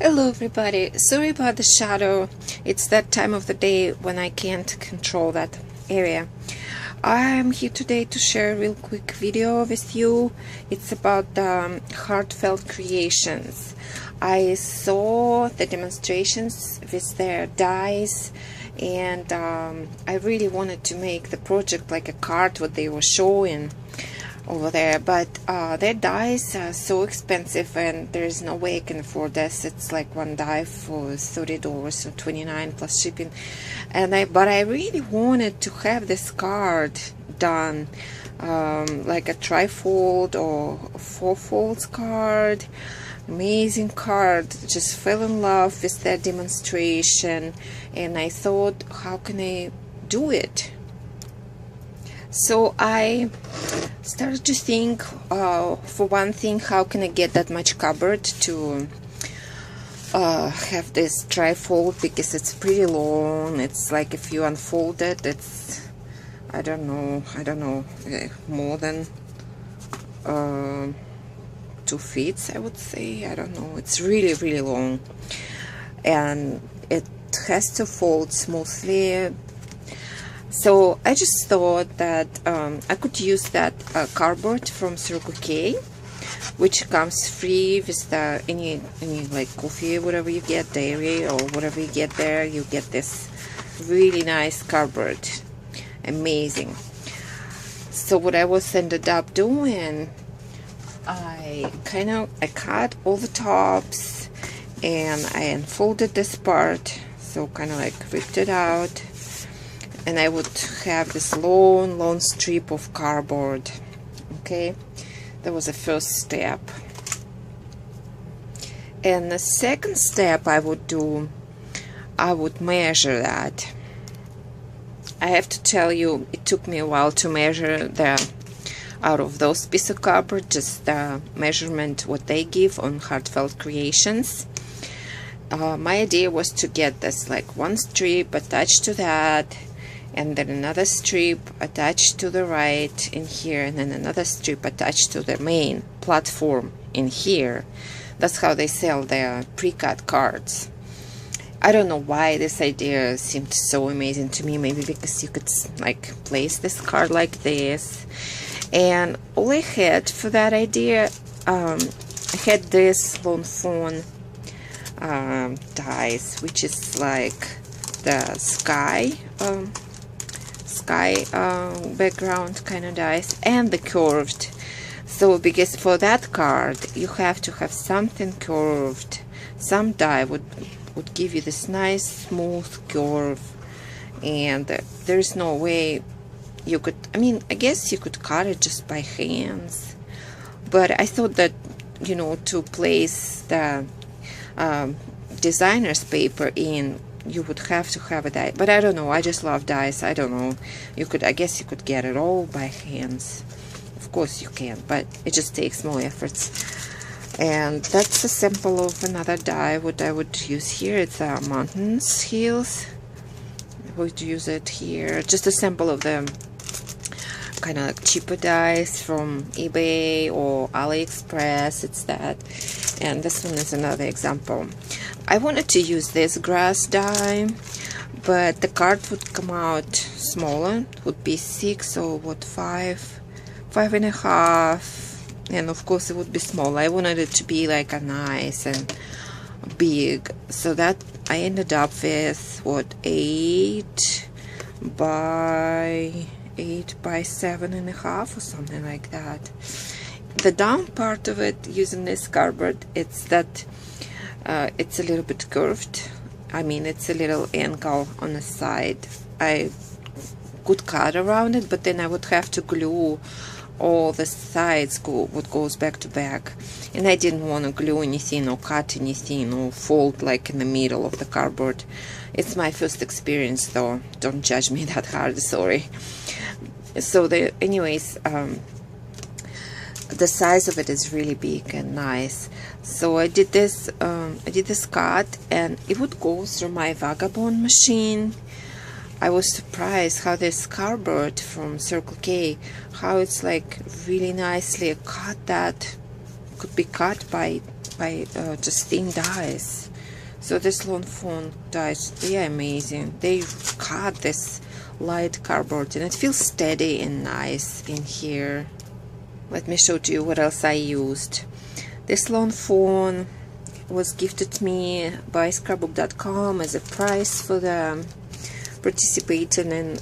Hello everybody, sorry about the shadow. It's that time of the day when I can't control that area. I'm here today to share a real quick video with you. It's about the Heartfelt creations. I saw the demonstrations with their dies, and I really wanted to make the project like a card what they were showing over there, but their dies are so expensive and there's no way I can afford this. It's like one die for $30 or $29 plus shipping, and but I really wanted to have this card done, like a trifold or fourfolds card. Amazing card. Just fell in love with that demonstration, and I thought, how can I do it? So I started to think, for one thing, how can I get that much cupboard to have this trifold, because it's pretty long. It's like if you unfold it, it's I don't know, more than 2 feet, I would say. I don't know, it's really long, and it has to fold smoothly. So I just thought that I could use that cardboard from Circle K, which comes free with the any like coffee, whatever you get, dairy or whatever you get there. You get this really nice cardboard, amazing. So what I ended up doing, I cut all the tops and I unfolded this part, so kind of like ripped it out. And I would have this long strip of cardboard. Okay, that was the first step. And the second step I would do, I would measure that. I have to tell you, it took me a while to measure out of those pieces of cardboard, just the measurement what they give on Heartfelt Creations. My idea was to get this like one strip attached to that, and then another strip attached to the right in here, and then another strip attached to the main platform in here. That's how they sell their pre-cut cards. I don't know why this idea seemed so amazing to me. Maybe because you could like place this card like this. And all I had for that idea, I had this Lone Fawn dies, which is like the sky background kind of dies, and the curved. So because for that card you have to have something curved. Some die would give you this nice smooth curve, and there's no way you could, I mean, I guess you could cut it just by hands, but I thought that, you know, to place the designer's paper in, you would have to have a die. But I don't know, I just love dies. I don't know, I guess you could get it all by hands. Of course you can, but it just takes more efforts. And that's a sample of another die what I would use here. It's a mountains heels. I would use it here. Just a sample of the kind of like cheaper dies from eBay or AliExpress. It's that. And this one is another example. I wanted to use this grass die, but the card would come out smaller. It would be 6 or what, 5.5, and of course it would be small. I wanted it to be like a nice and big, so that I ended up with what, 8 by 7.5 or something like that. The down part of it, using this cardboard, it's that it's a little bit curved. I mean, it's a little angle on the side. I could cut around it, but then I would have to glue all the sides, what goes back to back, and I didn't want to glue anything or cut anything or fold like in the middle of the cardboard. It's my first experience, though. Don't judge me that hard, sorry. So anyways, the size of it is really big and nice. So I did this cut, and it would go through my Vagabond machine. I was surprised how this cardboard from Circle K, how it's like really nicely cut, that could be cut by by just thin dies. So this lawn fawn dies, they're amazing. They cut this light cardboard and it feels steady and nice in here. Let me show to you what else I used. This lawn fawn was gifted to me by scrapbook.com as a prize for the participating in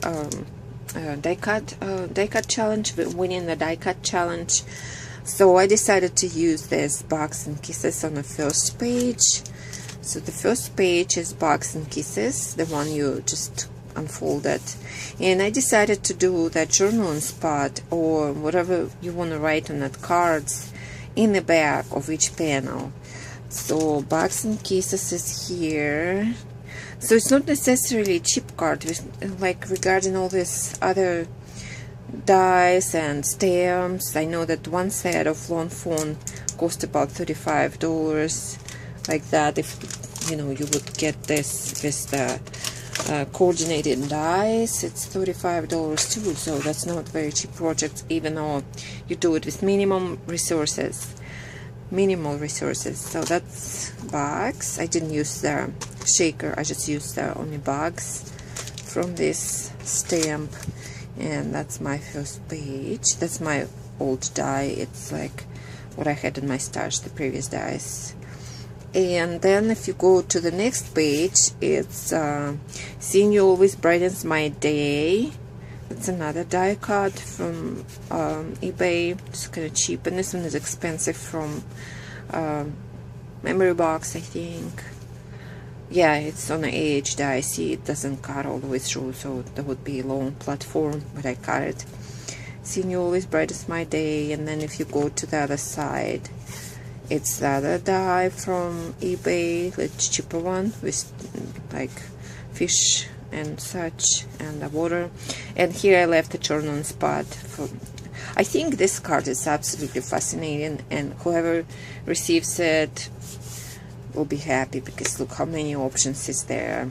die cut challenge, winning the die cut challenge. So I decided to use this Bugs and Kisses on the first page. So the first page is Bugs and Kisses, the one you just unfolded, and I decided to do that journaling spot or whatever you want to write on that cards in the back of each panel. So Bugs and Kisses is here. So it's not necessarily a cheap card, like regarding all this other dies and stamps. I know that one set of lawn fawn cost about $35, like that. If you know, you would get this with the coordinated dies, it's $35 too. So that's not very cheap project, even though you do it with minimal resources. So that's Bugs. I didn't use the shaker, I just used the only Bugs from this stamp. And that's my first page. That's my old die. It's like what I had in my stash, the previous dies. And then if you go to the next page, it's Seeing You Always Brightens My Day. It's another die cut from eBay. It's kind of cheap, and this one is expensive from Memory Box, I think. Yeah, it's on an AH die. See, it doesn't cut all the way through, so that would be a long platform, but I cut it. Seeing You Always Brightens My Day. And then if you go to the other side, it's the other die from eBay, the cheaper one with like fish and such, and the water. And here I left a journaling spot for. I think this card is absolutely fascinating, and whoever receives it will be happy, because look how many options is there.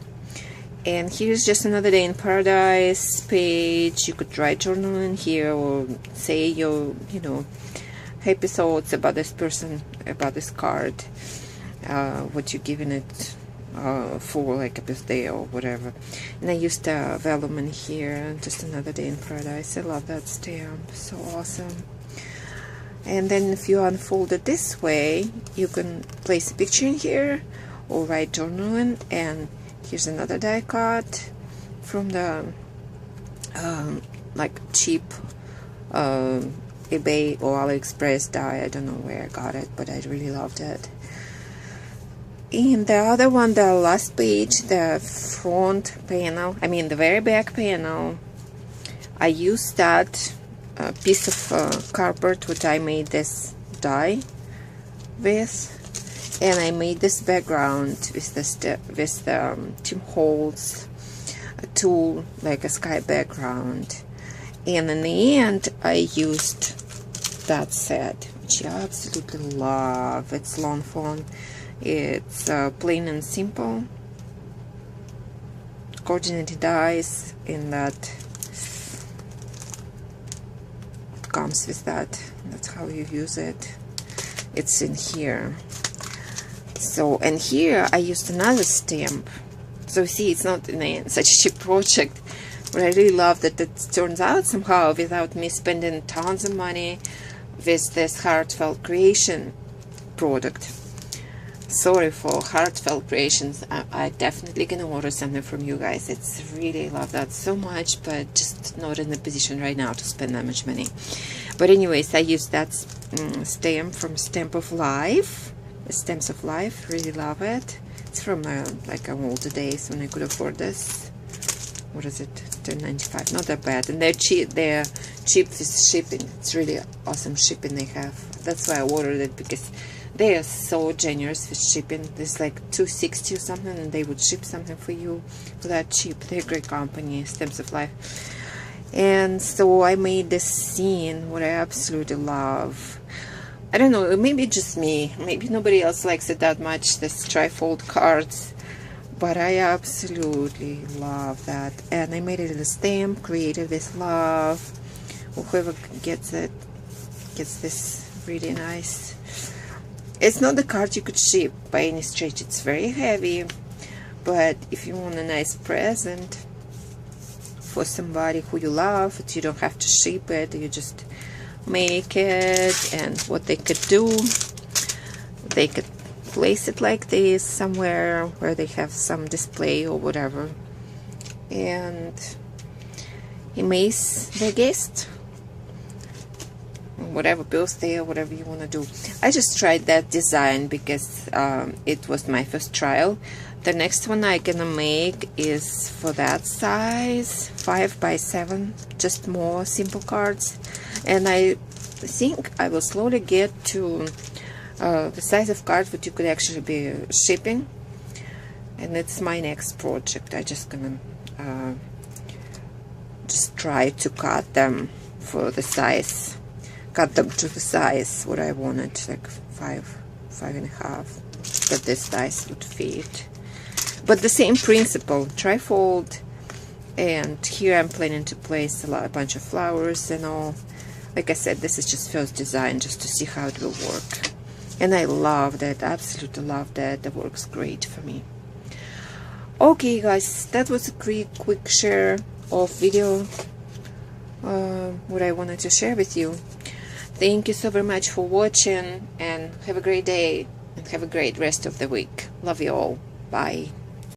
And here's just another day in paradise page. You could write journaling here, or say your, you know, happy thoughts about this person, about this card, what you're giving it for, like a birthday or whatever. And I used vellum in here, just another day in paradise. I love that stamp, so awesome. And then if you unfold it this way, you can place a picture in here or write journaling. And here's another die cut from the like cheap eBay or AliExpress die. I don't know where I got it, but I really loved it. And the other one, the last page, the front panel, I mean the very back panel, I used that piece of cardboard which I made this die with, and I made this background with the Tim Holtz tool, like a sky background. And in the end, I used that set, which I absolutely love. It's lawn fawn. It's plain and simple. Coordinated dies in that. It comes with that. That's how you use it. It's in here. So, and here I used another stamp. So see, it's not such a cheap project. But I really love that it turns out somehow without me spending tons of money with this Heartfelt Creation product. Sorry for Heartfelt Creations. I definitely gonna order something from you guys. It's really love that so much, but just not in the position right now to spend that much money. But anyways, I used that stamp from Stamp of Life. Stamps of Life, really love it. It's from like older days when I could afford this. What is it? $10.95. Not that bad, and they're cheap. They're cheap with shipping. It's really awesome shipping they have. That's why I ordered it, because they are so generous with shipping. There's like $2.60 or something, and they would ship something for you for that cheap. They're a great company, Stamps of Life. And so I made this scene, what I absolutely love. I don't know, maybe just me. Maybe nobody else likes it that much, this trifold cards. But I absolutely love that. And I made it in a stamp, created with love. Whoever gets it gets this really nice It's not the card you could ship by any stretch. It's very heavy, but if you want a nice present for somebody who you love, you don't have to ship it. You just make it, and what they could do, they could place it like this somewhere where they have some display or whatever, and amaze the guest, whatever birthday or whatever you want to do. I just tried that design because it was my first trial. The next one I'm gonna make is for that size, 5 by 7, just more simple cards, and I think I will slowly get to the size of cards that you could actually be shipping, and it's my next project. I just gonna just try to cut them for the size, cut them to the size what I wanted, like 5.5, that this size would fit. But the same principle, trifold, and here I'm planning to place a bunch of flowers and all. Like I said, this is just first design, just to see how it will work. And I love that, absolutely love that. That works great for me. Okay guys, that was a quick share of video, what I wanted to share with you. Thank you so very much for watching, and have a great day, and have a great rest of the week. Love you all. Bye.